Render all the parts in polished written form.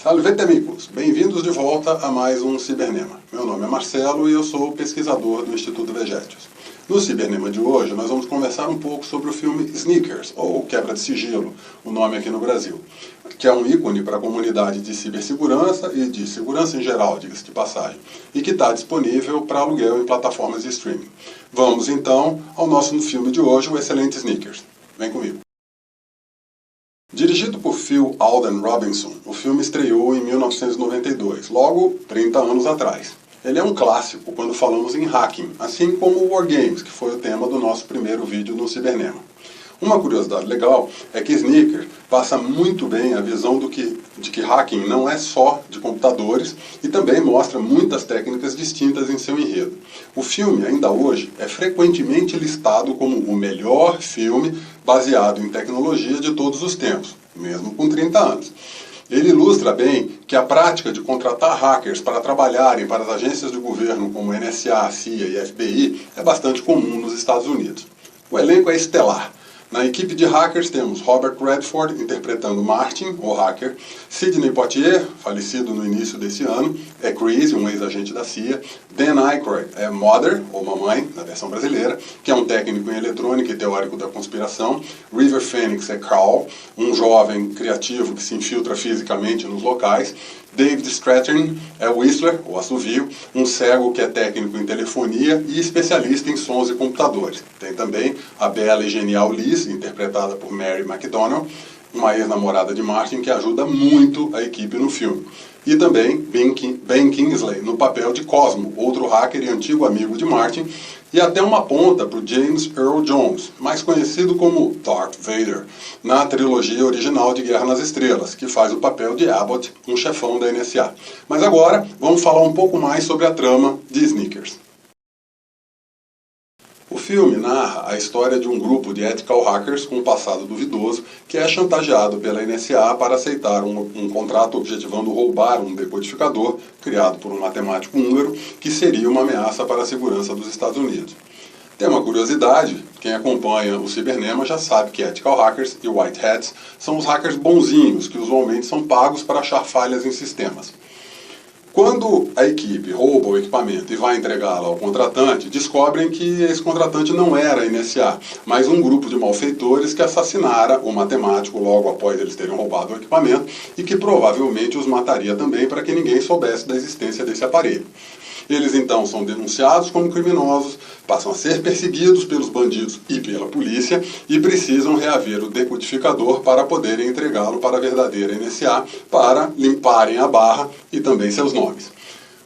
Salve amigos, bem-vindos de volta a mais um Cibernema. Meu nome é Marcelo e eu sou pesquisador do Instituto Vegetius. No Cibernema de hoje nós vamos conversar um pouco sobre o filme Sneakers, ou Quebra de Sigilo, o nome aqui no Brasil, que é um ícone para a comunidade de cibersegurança e de segurança em geral, diga-se de passagem, e que está disponível para aluguel em plataformas de streaming. Vamos então ao nosso filme de hoje, o excelente Sneakers. Vem comigo. Dirigido por Phil Alden Robinson, o filme estreou em 1992, logo 30 anos atrás. Ele é um clássico quando falamos em hacking, assim como o Wargames, que foi o tema do nosso primeiro vídeo no Cibernema. Uma curiosidade legal é que Sneakers passa muito bem a visão de que hacking não é só de computadores e também mostra muitas técnicas distintas em seu enredo. O filme, ainda hoje, é frequentemente listado como o melhor filme baseado em tecnologia de todos os tempos, mesmo com 30 anos. Ele ilustra bem que a prática de contratar hackers para trabalharem para as agências de governo como NSA, CIA e FBI é bastante comum nos Estados Unidos. O elenco é estelar. Na equipe de hackers temos Robert Redford interpretando Martin, o hacker, Sidney Poitier, falecido no início desse ano, é Chris, um ex-agente da CIA, Dan Aykroyd é Mother, ou Mamãe, na versão brasileira, que é um técnico em eletrônica e teórico da conspiração, River Phoenix é Carl, um jovem criativo que se infiltra fisicamente nos locais, David Strathairn é Whistler, ou assovio, um cego que é técnico em telefonia e especialista em sons e computadores. Tem também a bela e genial Liz, interpretada por Mary McDonnell, uma ex-namorada de Martin que ajuda muito a equipe no filme. E também Ben Kingsley, no papel de Cosmo, outro hacker e antigo amigo de Martin, e até uma ponta para o James Earl Jones, mais conhecido como Darth Vader, na trilogia original de Guerra nas Estrelas, que faz o papel de Abbott, um chefão da NSA. Mas agora, vamos falar um pouco mais sobre a trama de Sneakers. O filme narra a história de um grupo de ethical hackers com um passado duvidoso que é chantageado pela NSA para aceitar um contrato objetivando roubar um decodificador criado por um matemático húngaro que seria uma ameaça para a segurança dos Estados Unidos. Tem uma curiosidade, quem acompanha o Cibernema já sabe que ethical hackers e white hats são os hackers bonzinhos que usualmente são pagos para achar falhas em sistemas. Quando a equipe rouba o equipamento e vai entregá-lo ao contratante, descobrem que esse contratante não era a NSA, mas um grupo de malfeitores que assassinara o matemático logo após eles terem roubado o equipamento e que provavelmente os mataria também para que ninguém soubesse da existência desse aparelho. Eles então são denunciados como criminosos, passam a ser perseguidos pelos bandidos e pela polícia e precisam reaver o decodificador para poderem entregá-lo para a verdadeira NSA para limparem a barra e também seus nomes.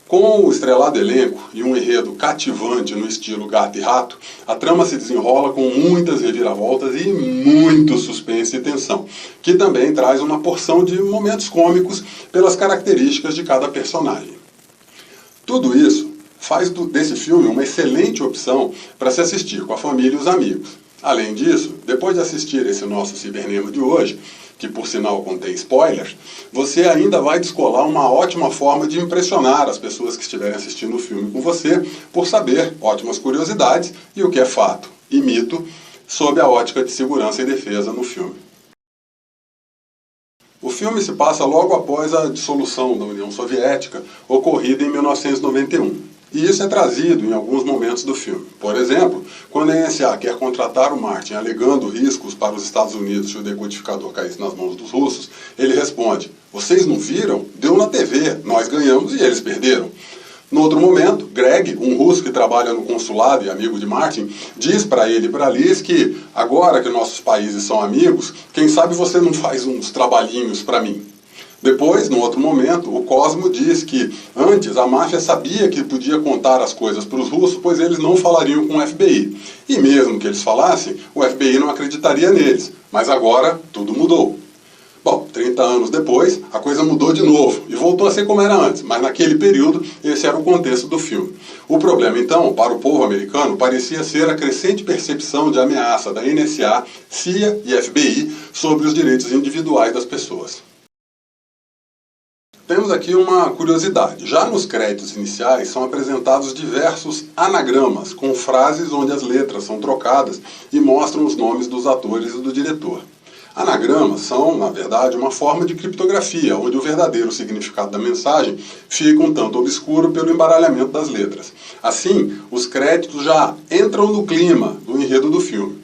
Com o estrelado elenco e um enredo cativante no estilo gato e rato, a trama se desenrola com muitas reviravoltas e muito suspense e tensão, que também traz uma porção de momentos cômicos pelas características de cada personagem. Tudo isso faz desse filme uma excelente opção para se assistir com a família e os amigos. Além disso, depois de assistir esse nosso Cibernema de hoje, que por sinal contém spoilers, você ainda vai descolar uma ótima forma de impressionar as pessoas que estiverem assistindo o filme com você, por saber ótimas curiosidades e o que é fato e mito sob a ótica de segurança e defesa no filme. O filme se passa logo após a dissolução da União Soviética, ocorrida em 1991. E isso é trazido em alguns momentos do filme. Por exemplo, quando a NSA quer contratar o Martin alegando riscos para os Estados Unidos se o decodificador caísse nas mãos dos russos, ele responde: "Vocês não viram? Deu na TV, nós ganhamos e eles perderam." No outro momento, Greg, um russo que trabalha no consulado e amigo de Martin, diz para ele e para Liz que, agora que nossos países são amigos, quem sabe você não faz uns trabalhinhos para mim. Depois, no outro momento, o Cosmo diz que antes a máfia sabia que podia contar as coisas para os russos, pois eles não falariam com o FBI. E mesmo que eles falassem, o FBI não acreditaria neles. Mas agora, tudo mudou. Bom, 30 anos depois, a coisa mudou de novo e voltou a ser como era antes, mas naquele período esse era o contexto do filme. O problema, então, para o povo americano, parecia ser a crescente percepção de ameaça da NSA, CIA e FBI sobre os direitos individuais das pessoas. Temos aqui uma curiosidade. Já nos créditos iniciais são apresentados diversos anagramas, com frases onde as letras são trocadas e mostram os nomes dos atores e do diretor. Anagramas são, na verdade, uma forma de criptografia, onde o verdadeiro significado da mensagem fica um tanto obscuro pelo embaralhamento das letras. Assim, os créditos já entram no clima do enredo do filme.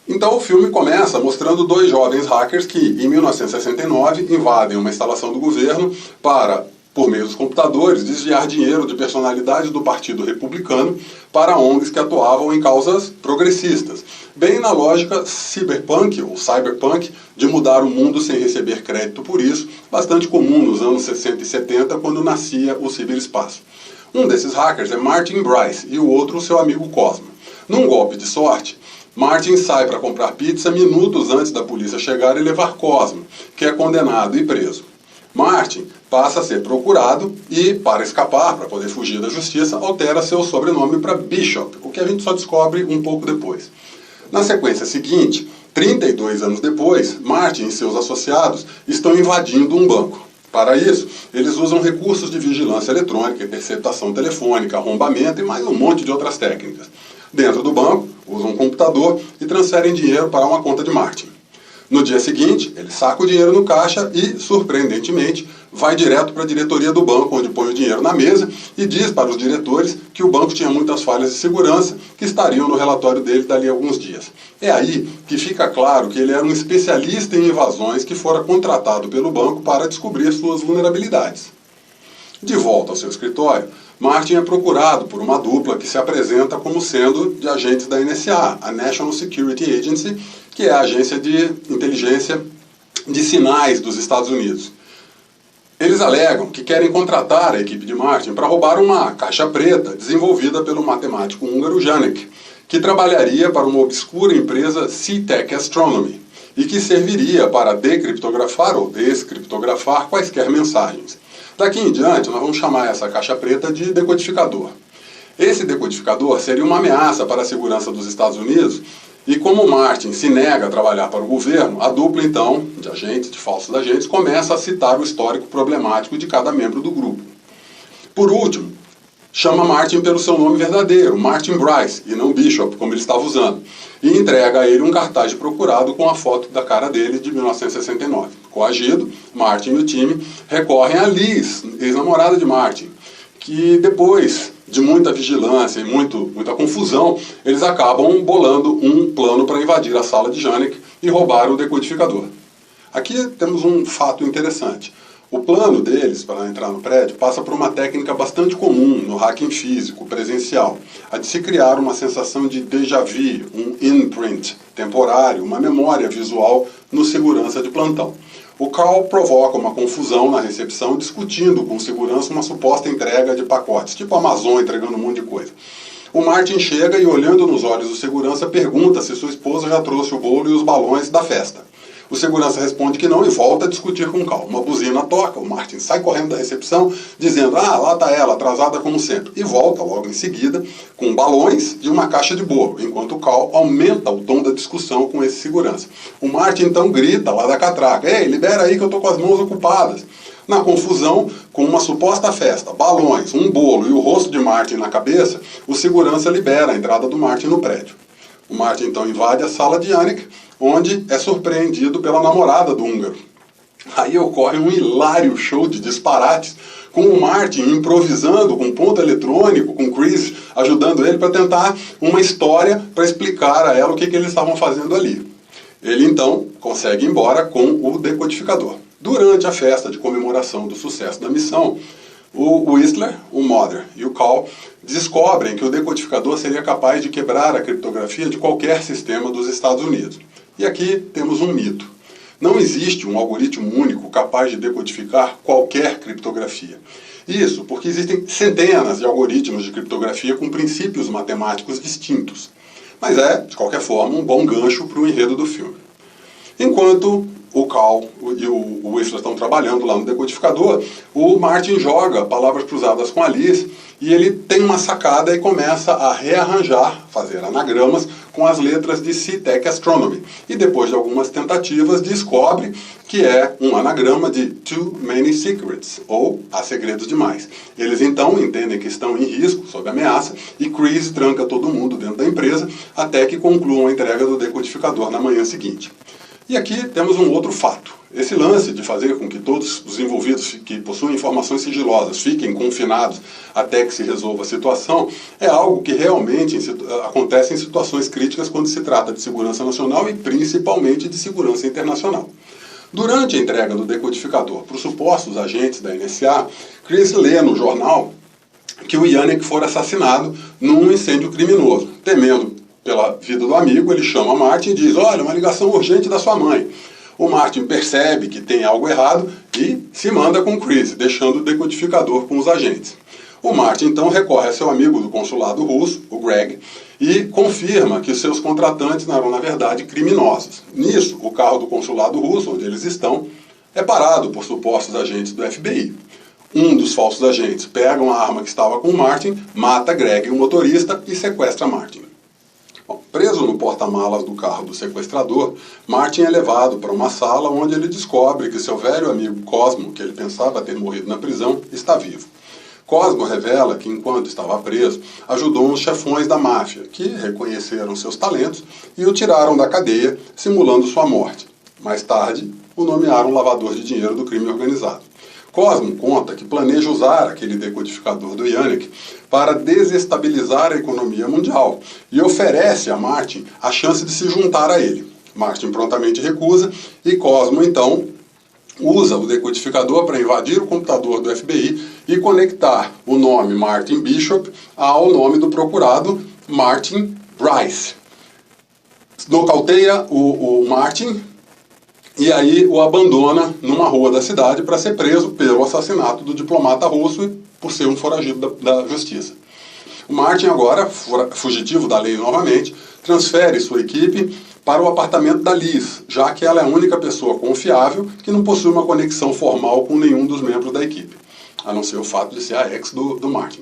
Então o filme começa mostrando dois jovens hackers que, em 1969, invadem uma instalação do governo para, por meio dos computadores, desviar dinheiro de personalidades do Partido Republicano para ONGs que atuavam em causas progressistas, bem na lógica cyberpunk, ou cyberpunk, de mudar o mundo sem receber crédito por isso, bastante comum nos anos 60 e 70, quando nascia o ciberespaço. Um desses hackers é Martin Bryce e o outro o seu amigo Cosmo. Num golpe de sorte, Martin sai para comprar pizza minutos antes da polícia chegar e levar Cosmo, que é condenado e preso. Martin passa a ser procurado e, para escapar, para poder fugir da justiça, altera seu sobrenome para Bishop, o que a gente só descobre um pouco depois. Na sequência seguinte, 32 anos depois, Martin e seus associados estão invadindo um banco. Para isso, eles usam recursos de vigilância eletrônica, interceptação telefônica, arrombamento e mais um monte de outras técnicas. Dentro do banco, usam um computador e transferem dinheiro para uma conta de Martin. No dia seguinte, ele saca o dinheiro no caixa e, surpreendentemente, vai direto para a diretoria do banco, onde põe o dinheiro na mesa e diz para os diretores que o banco tinha muitas falhas de segurança que estariam no relatório dele dali a alguns dias. É aí que fica claro que ele era um especialista em invasões que fora contratado pelo banco para descobrir suas vulnerabilidades. De volta ao seu escritório, Martin é procurado por uma dupla que se apresenta como sendo de agentes da NSA, a National Security Agency, que é a agência de inteligência de sinais dos Estados Unidos. Eles alegam que querem contratar a equipe de Martin para roubar uma caixa preta desenvolvida pelo matemático húngaro Janek, que trabalharia para uma obscura empresa C-Tech Astronomy e que serviria para decriptografar ou descriptografar quaisquer mensagens. Daqui em diante, nós vamos chamar essa caixa preta de decodificador. Esse decodificador seria uma ameaça para a segurança dos Estados Unidos e como Martin se nega a trabalhar para o governo, a dupla, então, de agentes, de falsos agentes, começa a citar o histórico problemático de cada membro do grupo. Por último, chama Martin pelo seu nome verdadeiro, Martin Bryce, e não Bishop, como ele estava usando, e entrega a ele um cartaz de procurado com a foto da cara dele de 1969. Coagido, Martin e o time recorrem a Liz, ex-namorada de Martin, que depois de muita vigilância e muita confusão, eles acabam bolando um plano para invadir a sala de Janek e roubar o decodificador. Aqui temos um fato interessante. O plano deles para entrar no prédio passa por uma técnica bastante comum no hacking físico, presencial, a de se criar uma sensação de déjà vu, um imprint temporário, uma memória visual no segurança de plantão. O Carl provoca uma confusão na recepção, discutindo com segurança uma suposta entrega de pacotes, tipo a Amazon entregando um monte de coisa. O Martin chega e, olhando nos olhos do segurança, pergunta se sua esposa já trouxe o bolo e os balões da festa. O segurança responde que não e volta a discutir com o Carl. Uma buzina toca, o Martin sai correndo da recepção, dizendo, lá está ela, atrasada como sempre. E volta logo em seguida com balões e uma caixa de bolo, enquanto o Carl aumenta o tom da discussão com esse segurança. O Martin então grita lá da catraca, ei, libera aí que eu estou com as mãos ocupadas. Na confusão, com uma suposta festa, balões, um bolo e o rosto de Martin na cabeça, o segurança libera a entrada do Martin no prédio. O Martin então invade a sala de Janek, onde é surpreendido pela namorada do húngaro. Aí ocorre um hilário show de disparates, com o Martin improvisando com ponto eletrônico, com Chris ajudando ele para tentar uma história para explicar a ela o que eles estavam fazendo ali. Ele então consegue ir embora com o decodificador. Durante a festa de comemoração do sucesso da missão, o Whistler, o Mother e o Carl descobrem que o decodificador seria capaz de quebrar a criptografia de qualquer sistema dos Estados Unidos. E aqui temos um mito. Não existe um algoritmo único capaz de decodificar qualquer criptografia. Isso porque existem centenas de algoritmos de criptografia com princípios matemáticos distintos. Mas é, de qualquer forma, um bom gancho para o enredo do filme. Enquanto o Carl e o Whistler estão trabalhando lá no decodificador, o Martin joga palavras cruzadas com a Liz e ele tem uma sacada e começa a rearranjar, fazer anagramas com as letras de C-Tech Astronomy. E depois de algumas tentativas, descobre que é um anagrama de Too Many Secrets, ou Há Segredos Demais. Eles então entendem que estão em risco, sob ameaça, e Chris tranca todo mundo dentro da empresa até que concluam a entrega do decodificador na manhã seguinte. E aqui temos um outro fato. Esse lance de fazer com que todos os envolvidos que possuem informações sigilosas fiquem confinados até que se resolva a situação é algo que realmente acontece em situações críticas quando se trata de segurança nacional e principalmente de segurança internacional. Durante a entrega do decodificador para os supostos agentes da NSA, Chris lê no jornal que o Yannick fora assassinado num incêndio criminoso. Temendo pela vida do amigo, ele chama Martin e diz: olha, uma ligação urgente da sua mãe. O Martin percebe que tem algo errado e se manda com Chris, deixando o decodificador com os agentes. O Martin então recorre a seu amigo do consulado russo, o Greg, e confirma que seus contratantes eram, na verdade, criminosos. Nisso, o carro do consulado russo, onde eles estão, é parado por supostos agentes do FBI. Um dos falsos agentes pega uma arma que estava com o Martin, mata Greg, o motorista, e sequestra Martin. Bom, preso no porta-malas do carro do sequestrador, Martin é levado para uma sala onde ele descobre que seu velho amigo Cosmo, que ele pensava ter morrido na prisão, está vivo. Cosmo revela que, enquanto estava preso, ajudou uns chefões da máfia, que reconheceram seus talentos e o tiraram da cadeia, simulando sua morte. Mais tarde, o nomearam lavador de dinheiro do crime organizado. Cosmo conta que planeja usar aquele decodificador do Yannick para desestabilizar a economia mundial e oferece a Martin a chance de se juntar a ele. Martin prontamente recusa e Cosmo, então, usa o decodificador para invadir o computador do FBI e conectar o nome Martin Bishop ao nome do procurado Martin Bryce. Nocauteia o Martin e aí o abandona numa rua da cidade para ser preso pelo assassinato do diplomata russo e por ser um foragido da justiça. O Martin agora, fugitivo da lei novamente, transfere sua equipe para o apartamento da Liz, já que ela é a única pessoa confiável que não possui uma conexão formal com nenhum dos membros da equipe, a não ser o fato de ser a ex do Martin.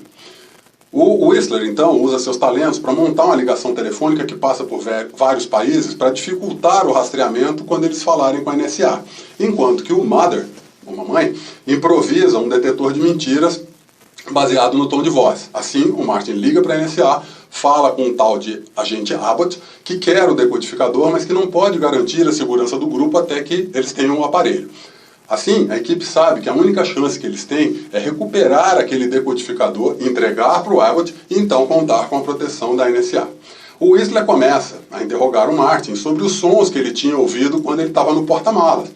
O Whistler, então, usa seus talentos para montar uma ligação telefônica que passa por vários países para dificultar o rastreamento quando eles falarem com a NSA, enquanto que o Mother, a mamãe, improvisa um detetor de mentiras baseado no tom de voz. Assim, o Martin liga para a NSA, fala com um tal de agente Abbott, que quer o decodificador, mas que não pode garantir a segurança do grupo até que eles tenham o aparelho. Assim, a equipe sabe que a única chance que eles têm é recuperar aquele decodificador, entregar para o Abbott e então contar com a proteção da NSA. O Whistler começa a interrogar o Martin sobre os sons que ele tinha ouvido quando ele estava no porta-malas.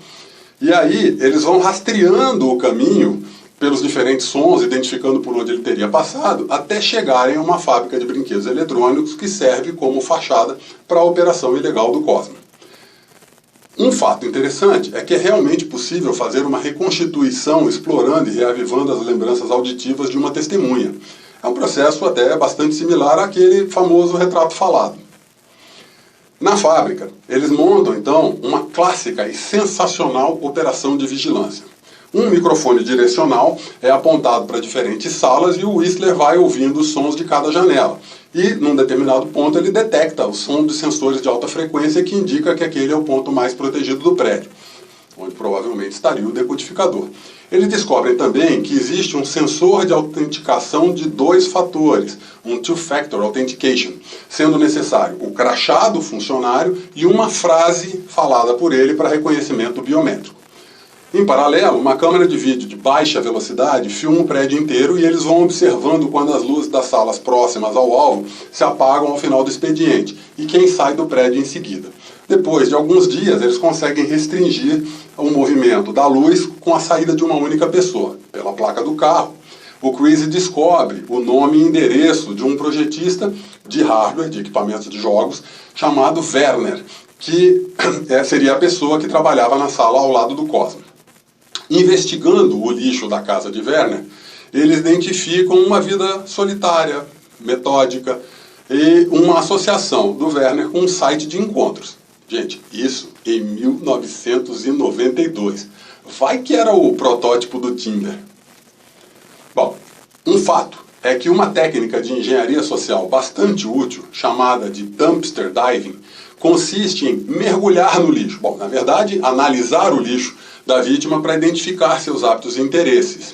E aí, eles vão rastreando o caminho pelos diferentes sons, identificando por onde ele teria passado, até chegarem a uma fábrica de brinquedos eletrônicos que serve como fachada para a operação ilegal do Cosmo. Um fato interessante é que é realmente possível fazer uma reconstituição explorando e reavivando as lembranças auditivas de uma testemunha. É um processo até bastante similar àquele famoso retrato falado. Na fábrica, eles montam então uma clássica e sensacional operação de vigilância. Um microfone direcional é apontado para diferentes salas e o Whistler vai ouvindo os sons de cada janela. E, num determinado ponto, ele detecta o som de sensores de alta frequência que indica que aquele é o ponto mais protegido do prédio, onde provavelmente estaria o decodificador. Eles descobrem também que existe um sensor de autenticação de 2 fatores, um Two-Factor Authentication, sendo necessário o crachá do funcionário e uma frase falada por ele para reconhecimento biométrico. Em paralelo, uma câmera de vídeo de baixa velocidade filma o prédio inteiro e eles vão observando quando as luzes das salas próximas ao alvo se apagam ao final do expediente e quem sai do prédio em seguida. Depois de alguns dias, eles conseguem restringir o movimento da luz com a saída de uma única pessoa, pela placa do carro. O Chris descobre o nome e endereço de um projetista de hardware, de equipamentos de jogos, chamado Werner, que seria a pessoa que trabalhava na sala ao lado do Cosmo. Investigando o lixo da casa de Werner, eles identificam uma vida solitária, metódica e uma associação do Werner com um site de encontros. Gente, isso em 1992. Vai que era o protótipo do Tinder. Bom, um fato é que uma técnica de engenharia social bastante útil, chamada de dumpster diving, consiste em mergulhar no lixo. Bom, na verdade, analisar o lixo da vítima para identificar seus hábitos e interesses.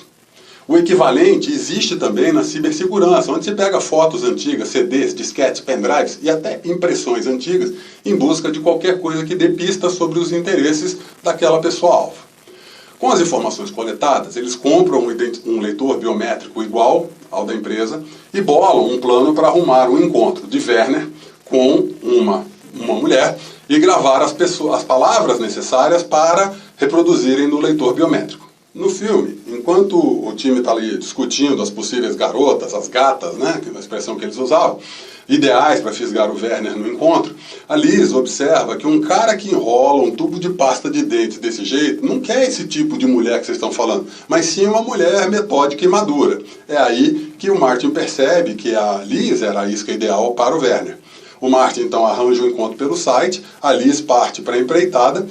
O equivalente existe também na cibersegurança, onde se pega fotos antigas, CDs, disquetes, pendrives e até impressões antigas em busca de qualquer coisa que dê pistas sobre os interesses daquela pessoa-alvo. Com as informações coletadas, eles compram um leitor biométrico igual ao da empresa e bolam um plano para arrumar um encontro de Werner com uma mulher e gravar as palavras necessárias para reproduzirem no leitor biométrico. No filme, enquanto o time está ali discutindo as possíveis garotas, as gatas, né, que é a expressão que eles usavam, ideais para fisgar o Werner no encontro, a Liz observa que um cara que enrola um tubo de pasta de dentes desse jeito não quer esse tipo de mulher que vocês estão falando, mas sim uma mulher metódica e madura. É aí que o Martin percebe que a Liz era a isca ideal para o Werner. O Martin então arranja um encontro pelo site, a Liz parte para a empreitada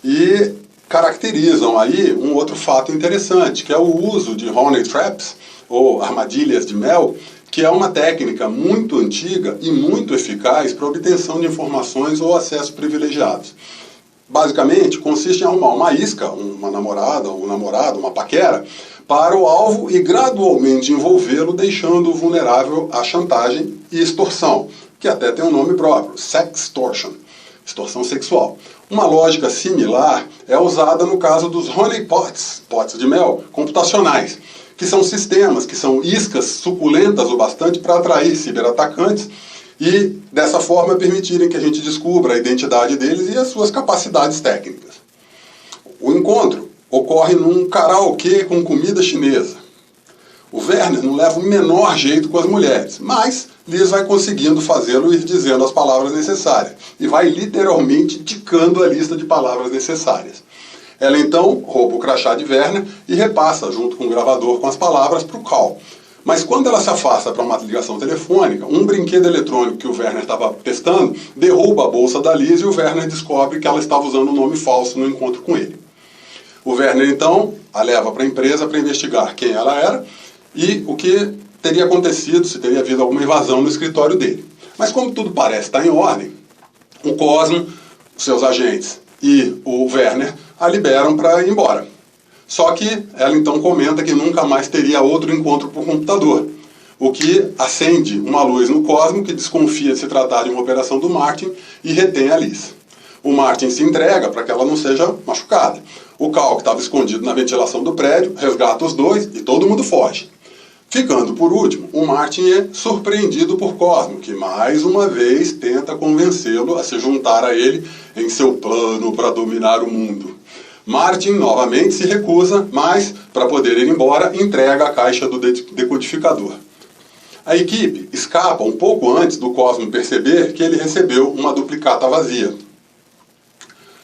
e caracterizam aí um outro fato interessante, que é o uso de honey traps, ou armadilhas de mel, que é uma técnica muito antiga e muito eficaz para obtenção de informações ou acesso privilegiados. Basicamente, consiste em arrumar uma isca, uma namorada, um namorado, uma paquera, para o alvo e gradualmente envolvê-lo, deixando-o vulnerável à chantagem e extorsão, que até tem um nome próprio, sextortion, extorsão sexual. Uma lógica similar é usada no caso dos honeypots, potes de mel, computacionais, que são sistemas, que são iscas suculentas o bastante para atrair ciberatacantes e, dessa forma, permitirem que a gente descubra a identidade deles e as suas capacidades técnicas. O encontro ocorre num karaokê com comida chinesa. O Werner não leva o menor jeito com as mulheres, mas Liz vai conseguindo fazê-lo ir dizendo as palavras necessárias e vai literalmente ticando a lista de palavras necessárias. Ela então rouba o crachá de Werner e repassa, junto com o gravador, com as palavras para o Cal. Mas quando ela se afasta para uma ligação telefônica, um brinquedo eletrônico que o Werner estava testando derruba a bolsa da Liz e o Werner descobre que ela estava usando um nome falso no encontro com ele. O Werner então a leva para a empresa para investigar quem ela era e o que teria acontecido, se teria havido alguma invasão no escritório dele. Mas como tudo parece estar em ordem, o Cosmo, seus agentes e o Werner a liberam para ir embora. Só que ela então comenta que nunca mais teria outro encontro por computador, o que acende uma luz no Cosmo que desconfia de se tratar de uma operação do Martin e retém a Liz. O Martin se entrega para que ela não seja machucada. O Cal, que estava escondido na ventilação do prédio, resgata os dois e todo mundo foge. Ficando por último, o Martin é surpreendido por Cosmo, que mais uma vez tenta convencê-lo a se juntar a ele em seu plano para dominar o mundo. Martin novamente se recusa, mas, para poder ir embora, entrega a caixa do decodificador. A equipe escapa um pouco antes do Cosmo perceber que ele recebeu uma duplicata vazia.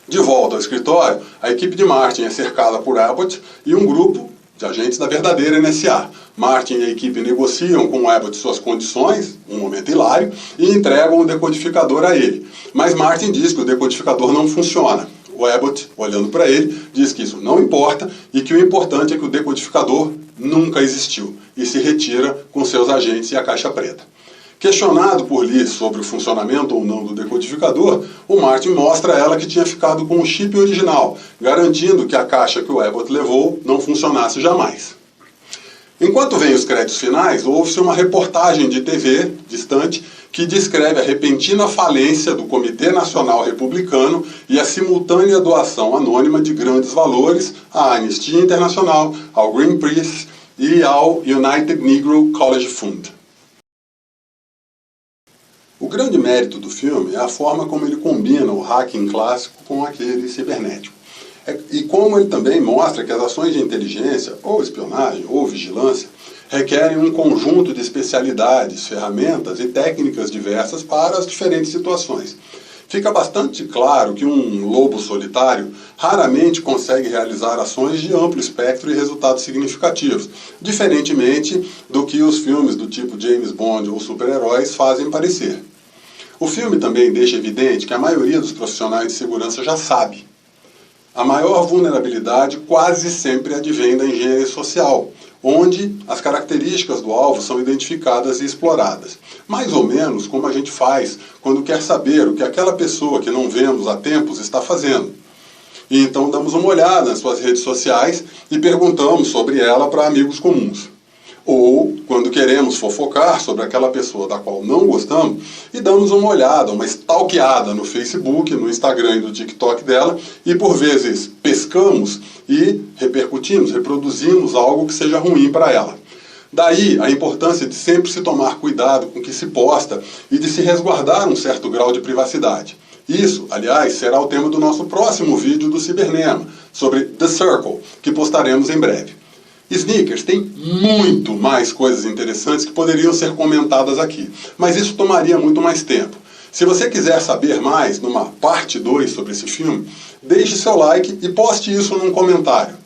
De volta ao escritório, a equipe de Martin é cercada por Abbott e um grupo de agentes da verdadeira NSA. Martin e a equipe negociam com o Abbott suas condições, um momento hilário, e entregam o decodificador a ele. Mas Martin diz que o decodificador não funciona. O Abbott, olhando para ele, diz que isso não importa e que o importante é que o decodificador nunca existiu e se retira com seus agentes e a caixa preta. Questionado por Liz sobre o funcionamento ou não do decodificador, o Martin mostra a ela que tinha ficado com o chip original, garantindo que a caixa que o Abbott levou não funcionasse jamais. Enquanto vem os créditos finais, ouve-se uma reportagem de TV distante que descreve a repentina falência do Comitê Nacional Republicano e a simultânea doação anônima de grandes valores à Anistia Internacional, ao Greenpeace e ao United Negro College Fund. O grande mérito do filme é a forma como ele combina o hacking clássico com aquele cibernético. E como ele também mostra que as ações de inteligência, ou espionagem, ou vigilância, requerem um conjunto de especialidades, ferramentas e técnicas diversas para as diferentes situações. Fica bastante claro que um lobo solitário raramente consegue realizar ações de amplo espectro e resultados significativos, diferentemente do que os filmes do tipo James Bond ou super-heróis fazem parecer. O filme também deixa evidente que a maioria dos profissionais de segurança já sabe. A maior vulnerabilidade quase sempre advém da engenharia social, onde as características do alvo são identificadas e exploradas. Mais ou menos como a gente faz quando quer saber o que aquela pessoa que não vemos há tempos está fazendo. e então damos uma olhada nas suas redes sociais e perguntamos sobre ela para amigos comuns. Ou, quando queremos fofocar sobre aquela pessoa da qual não gostamos, e damos uma olhada, uma stalkeada no Facebook, no Instagram e no TikTok dela, e por vezes pescamos e repercutimos, reproduzimos algo que seja ruim para ela. Daí a importância de sempre se tomar cuidado com o que se posta e de se resguardar um certo grau de privacidade. Isso, aliás, será o tema do nosso próximo vídeo do Cibernema, sobre The Circle, que postaremos em breve. Sneakers tem muito mais coisas interessantes que poderiam ser comentadas aqui, mas isso tomaria muito mais tempo. Se você quiser saber mais numa parte 2 sobre esse filme, deixe seu like e poste isso num comentário.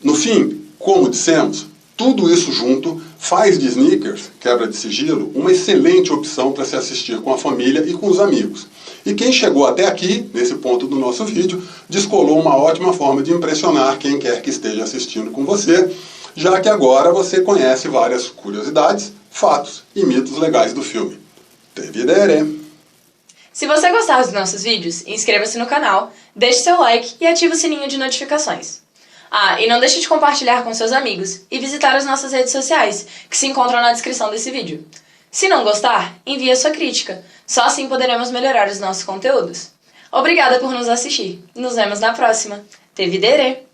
No fim, como dissemos, tudo isso junto faz de Sneakers, Quebra de Sigilo, uma excelente opção para se assistir com a família e com os amigos. E quem chegou até aqui, nesse ponto do nosso vídeo, descolou uma ótima forma de impressionar quem quer que esteja assistindo com você, já que agora você conhece várias curiosidades, fatos e mitos legais do filme. Te vedere! Se você gostar dos nossos vídeos, inscreva-se no canal, deixe seu like e ative o sininho de notificações. Ah, e não deixe de compartilhar com seus amigos e visitar as nossas redes sociais, que se encontram na descrição desse vídeo. Se não gostar, envie a sua crítica. Só assim poderemos melhorar os nossos conteúdos. Obrigada por nos assistir. Nos vemos na próxima. Te vedere!